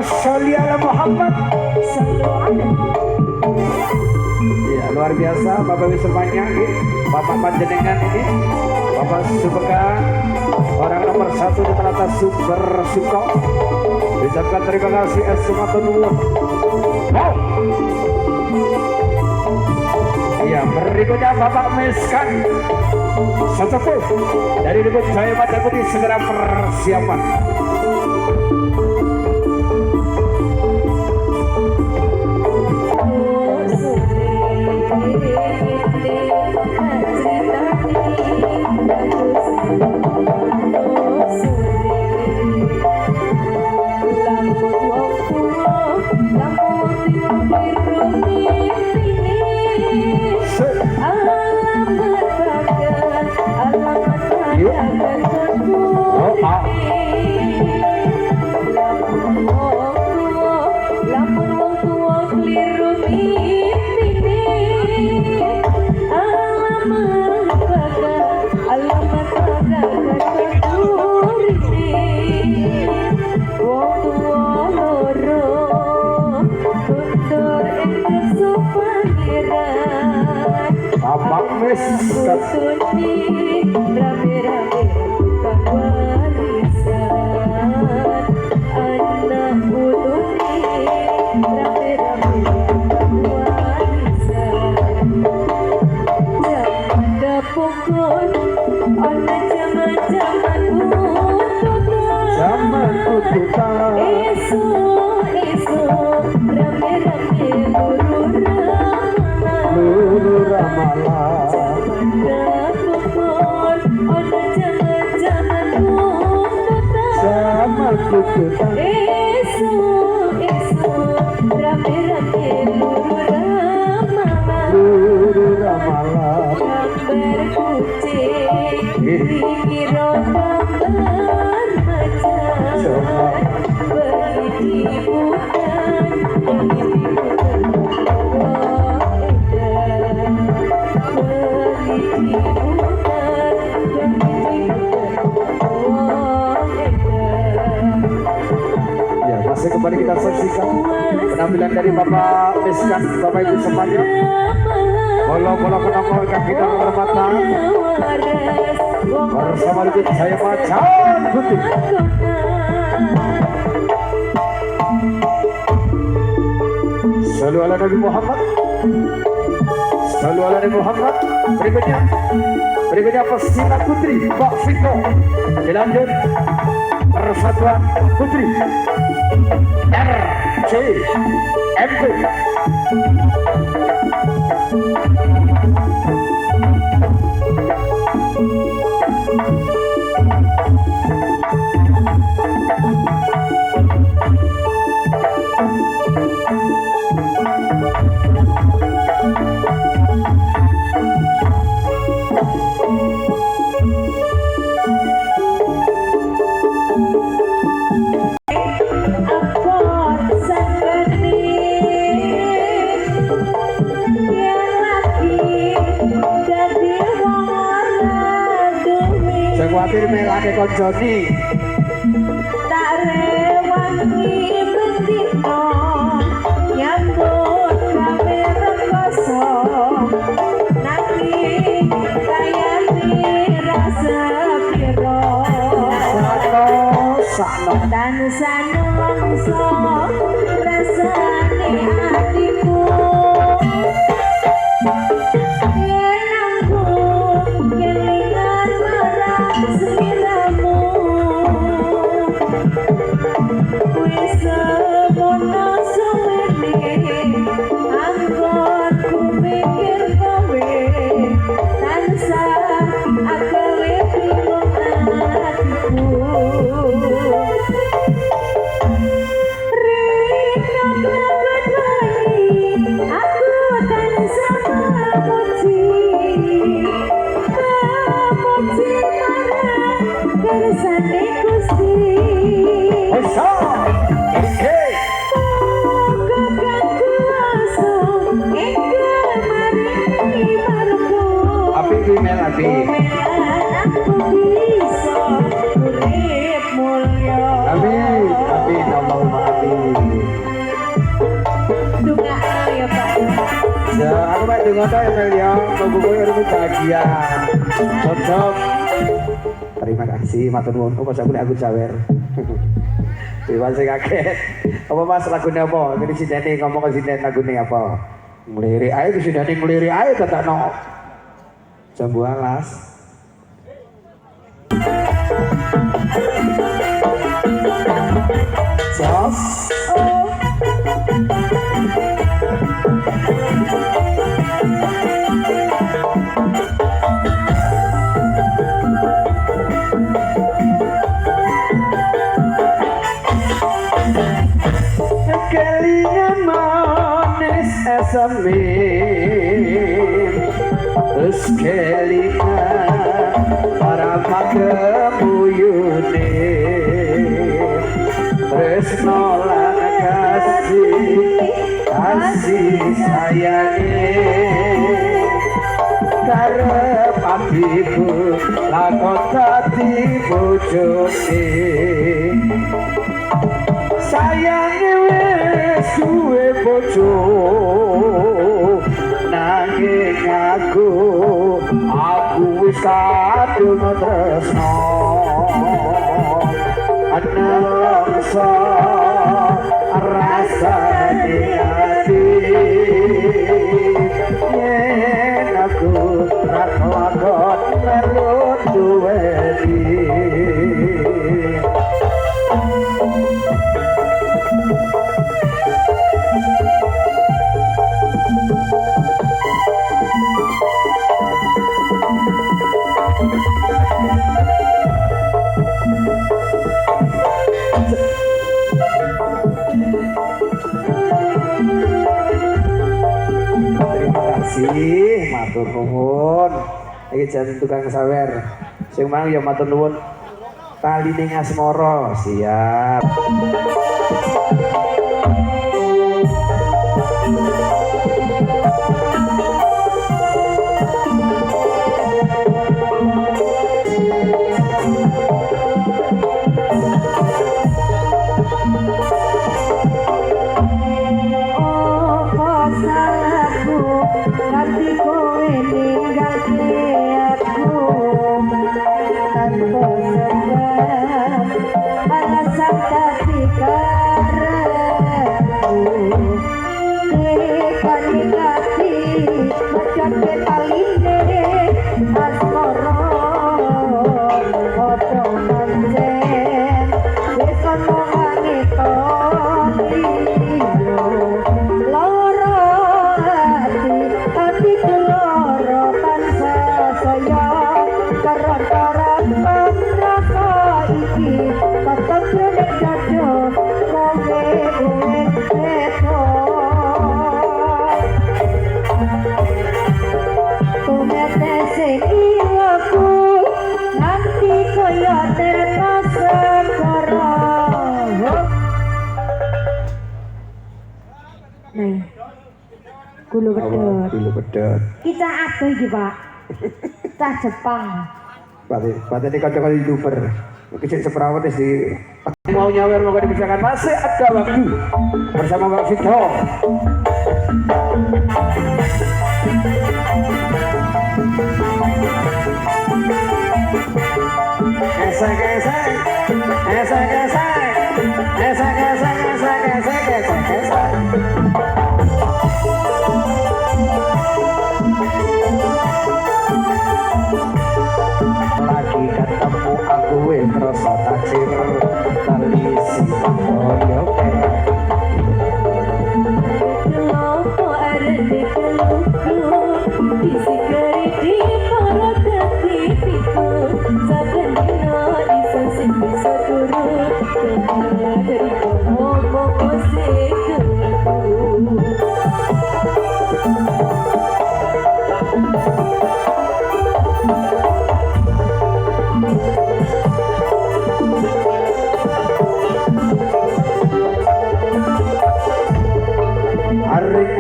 sholli ala Muhammad. Ya, luar biasa Bapak Ibu semuanya, Bapak panjenengan ini, Bapak Subeka, orang nomor 1 di Teratas Sumber Suko. Ucapkan terima kasih Esmatunullah. Wow. Ya, berikutnya Bapak Meskan Sesepuh dari Dukun Jaya Mada Putih segera persiapan. Kembali kita saksikan penampilan dari Bapak Meskan, Bapak Ibu semuanya. Bola-bola penampilan kita hormatan bersama Dukun Jaya Mada Putih. Shallu ala Nabi Muhammad. Shallu ala Nabi Muhammad. Berikutnya Pesina Putri Mbak Vito. Dilanjut Persatuan Putri RCMP. Khawatir melake konjoni tak rewangi betino nyambut gawe rekoso nanging kayane rasa piro sakno tansah nelongso rasane atiku. Amin, amin, Allahumma amin. kata Emilia, tunggu gue harus bahagia. Cocok. Terima kasih, matur nuwun. Apa aku nek aku jawer. Terima kasih kakek. Apa Mas lagunya apa? Ini sindene ngomong ke sindene lagunya apa? Melirik ae ke sindene melirik ae tetakno. Jambu alas. Sos. Kelingan manis esamin terus kelingan para makemuyune terus nolak kasih sayangnya karep apiku lakon dadi bojone sayangnya wis duwe bojo nanging aku wis kadung tresno nelongso rasa di hati yen aku ra kelakon melu duweni matur nuwun. Iki jan tukang sawer. Sing mang ya matur nuwun. Taline ngasmara, siap. Kulo bedot. Kita atuh iki, Pak. Cah Jepang. Pate ini kocok YouTuber. Kecil seperawat di mau nyawer mau dibicarkan masih ada waktu bersama Mbak Vito. Esek. Lagi ketemu aku terasa tajir tali si koyo Lopo arene keluku isi keri di para tetipiku saben dina isan sing bisa turu dari ngomong koseku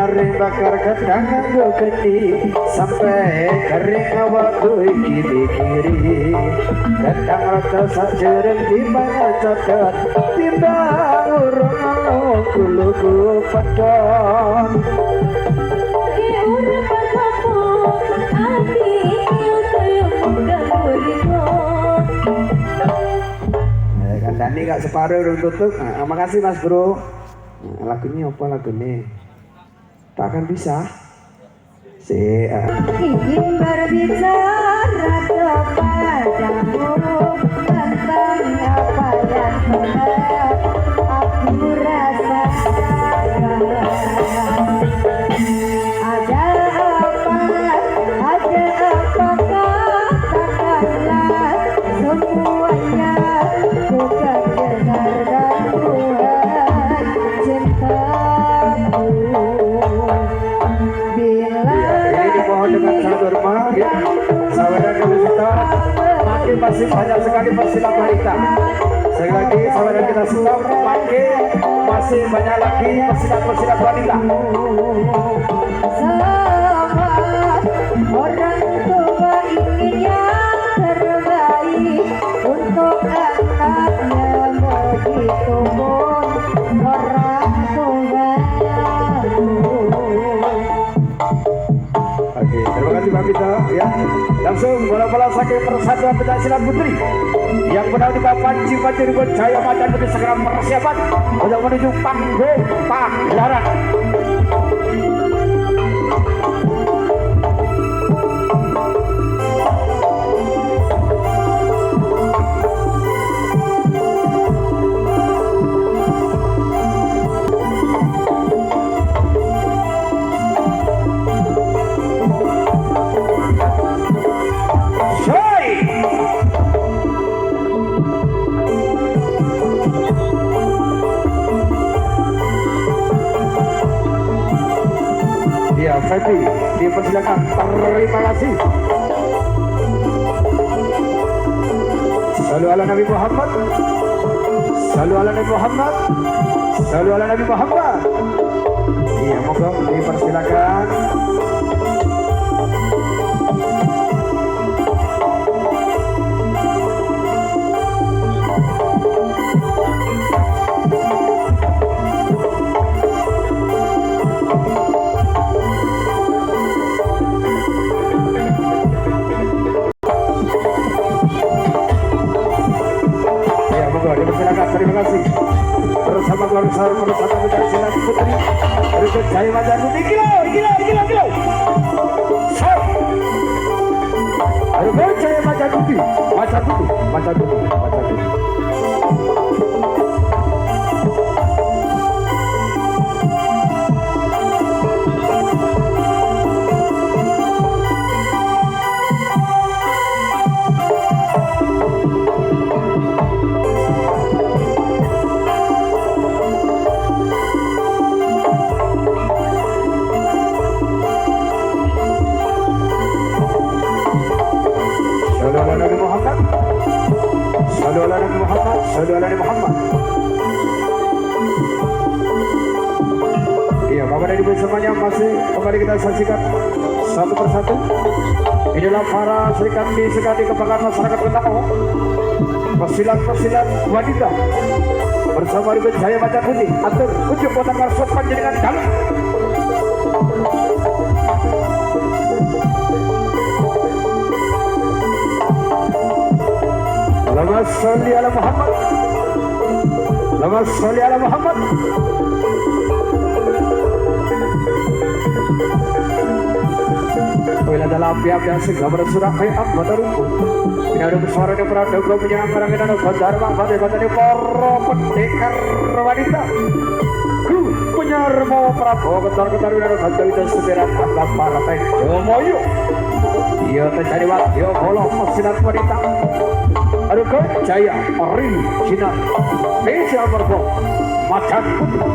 Aring bakar gedang nganggo geni sampai kering waktu iki mikiri gedang rata sajereng dipangan cocot timbang urung alo kuluku pedon urip Kandani gak separuh udah tutup. Nah, makasih Mas Bro. Nah, lagunya apa lagunya? Tak akan bisa. Ingin berbicara kepadamu tentang apa yang pernah aku rasakan. Ada apa katakanlah semuanya. Bukan benar dan Tuhan cintamu. Bila ini dimohon dengan sangat hormat ya. Saudara kita makin masih banyak sekali pesilat wanita. Sekali lagi saudara kita sudah makin masih banyak lagi pesilat wanita. sama orang tua ingin yang terbaik untuk anaknya, begitupun orang tuamu. Oke, terima kasih Pak Pita ya. Langsung bola-bola saking persatuan pencaksilat putri yang benar di papan Cipati Ribut Jaya Macan Putri segera persiapan untuk menuju panggung pagelaran. Febi dipersilakan, terima kasih. Salu ala Nabi Muhammad, salu ala Nabi Muhammad, salu ala Nabi Muhammad. Iya, moga dipersilakan. Terima kasih bersama keluarga bersama pencaksilat putri Ribut Jaya Macan Putri. Gila. Ribut Jaya Macan Putri. Salu ala Nabi Muhammad. Iya, Bapak dan Ibu semuanya masih kembali kita saksikan satu persatu. Inilah para serikat di sekali kebanggaan masyarakat Kota Malang. Pesilat wanita bersama Ribut Jaya Macan Putri. Atur ujung kota Marsop panjenengan dalam. Allahumma sholli ala Muhammad. Allahumma sholli ala Muhammad. Bila dalam api-api yang segera bersurak kayak anggota rumput. Ini ada suara yang praduga menyerang orang yang ada Dharma Bade-Bade para pendekar wanita. Ku penyarmo Prabowo ketar-ketar winara Gantawita Seberat Angka Partai Jomoyo. Ia terjadi wakil bola pesilat wanita. Ribut Jaya original spesial berbong Macan Putri.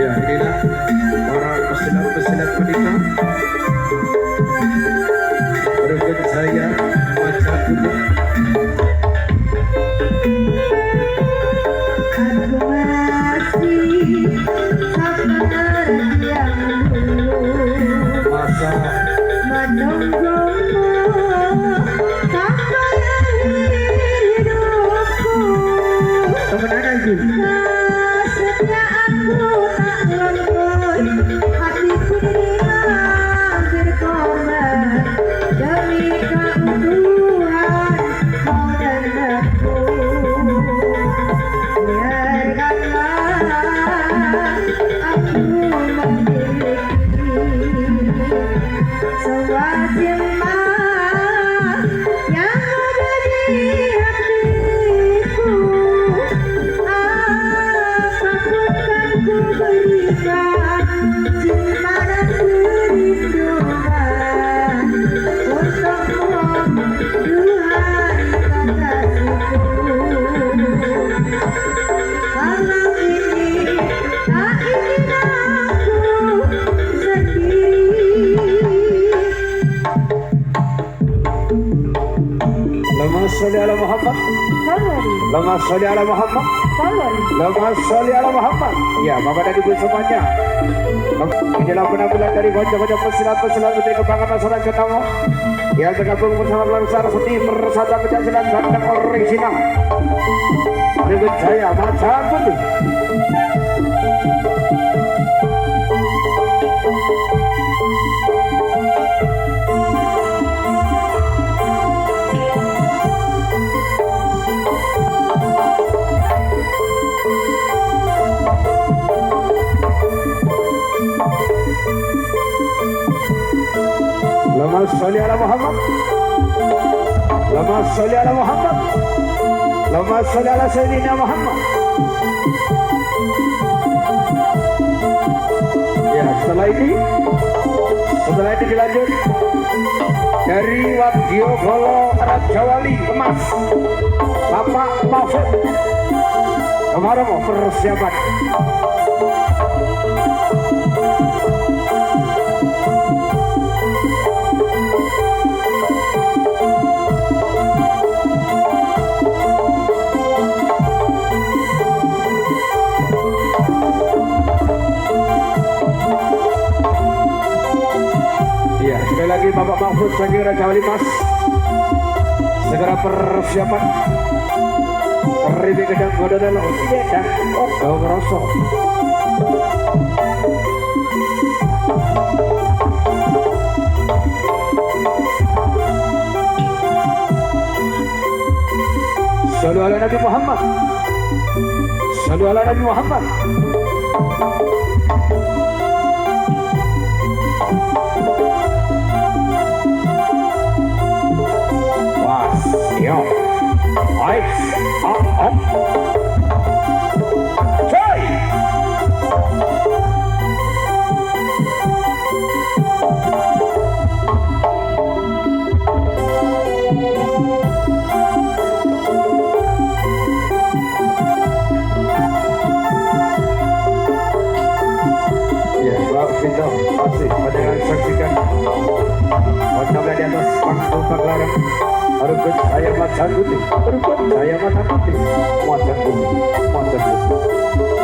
Ya, inilah para pesilat-pesilat wanita. Berikut saya baca dulu. Masa temenan aja. Sholli ala Muhammad. Lama sholli ala Muhammad. Lama sholli ala Muhammad. Ya, Bapak dan Ibu semuanya. Inilah penampilan dari bocah-bocah pesilat-pesilat Menteri Kebanggaan Masyarakat Tamu yang tergabung bersama Langsar Seni Persatuan Pencaksilat Bandang Original. Berikut saya baca dulu. Lama sholli ala Muhammad. Lama sholli ala Muhammad. Lama sholli ala Sayyidina Muhammad. Ya, setelah ini dilanjut dari Wadio Golo Raja Wali Emas Bapak Mahfud. Kemarin mau persiapan. Bapak Mahfud Syakir Raja Wali Mas. Segera persiapan. Ribi gedang gododelo dan odo ngeroso. Sallu ala Nabi Muhammad. Sallu ala Nabi Muhammad. Was, yo. Ais, op. Joy. Vito masih panjangan saksikan wajahnya di atas panggung pagelaran. Rukun saya macan putih, rukun saya macan putih, macan putih, macan putih.